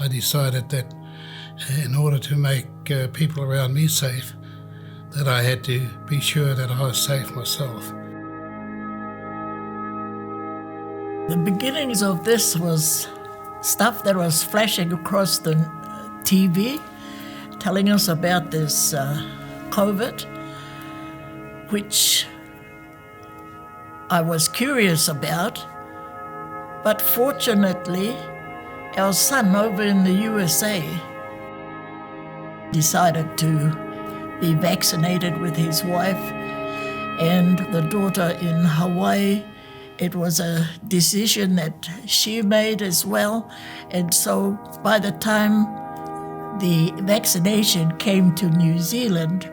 I decided that in order to make people around me safe, that I had to be sure that I was safe myself. The beginnings of this was stuff that was flashing across the TV, telling us about this COVID, which I was curious about, but fortunately, our son over in the USA decided to be vaccinated with his wife, and the daughter in Hawaii, it was a decision that she made as well. And so by the time the vaccination came to New Zealand,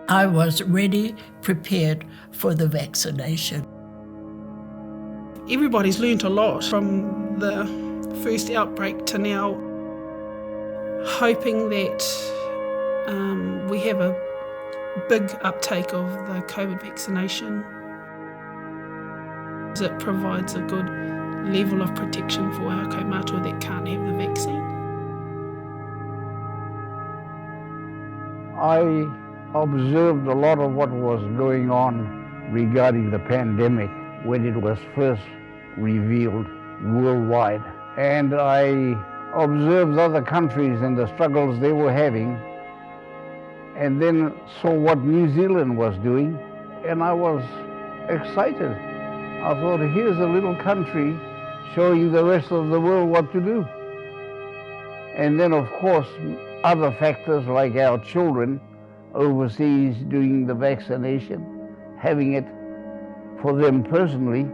I was ready, prepared for the vaccination. Everybody's learnt a lot from the first outbreak to now, hoping that we have a big uptake of the COVID vaccination. It provides a good level of protection for our Kaumātua that can't have the vaccine. I observed a lot of what was going on regarding the pandemic when it was first revealed worldwide. And I observed other countries and the struggles they were having, and then saw what New Zealand was doing, and I was excited. I thought, here's a little country showing the rest of the world what to do. And then, of course, other factors like our children overseas doing the vaccination, having it for them personally,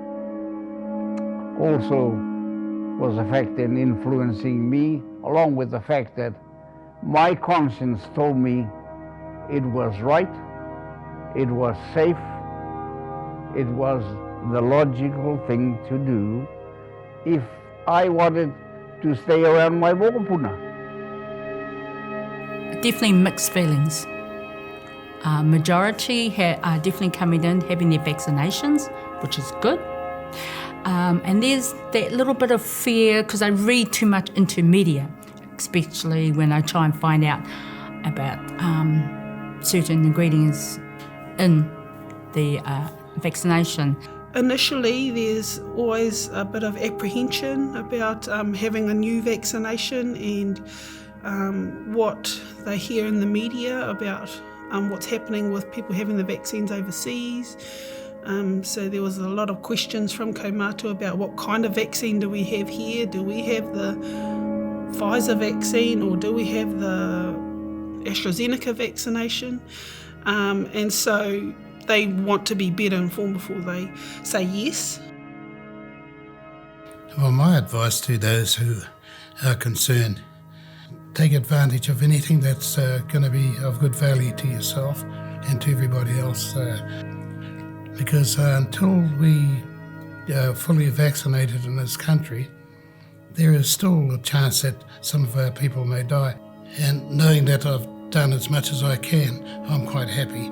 also was a factor in influencing me, along with the fact that my conscience told me it was right, it was safe, it was the logical thing to do if I wanted to stay around my mokopuna. Definitely mixed feelings. Majority are definitely coming in having their vaccinations, which is good. And there's that little bit of fear because I read too much into media, especially when I try and find out about certain ingredients in the vaccination. Initially, there's always a bit of apprehension about having a new vaccination and what they hear in the media about what's happening with people having the vaccines overseas. So there was a lot of questions from Kaumātua about what kind of vaccine do we have here? Do we have the Pfizer vaccine or do we have the AstraZeneca vaccination? And so they want to be better informed before they say yes. Well, my advice to those who are concerned, take advantage of anything that's going to be of good value to yourself and to everybody else. Because until we are fully vaccinated in this country, there is still a chance that some of our people may die. And knowing that I've done as much as I can, I'm quite happy.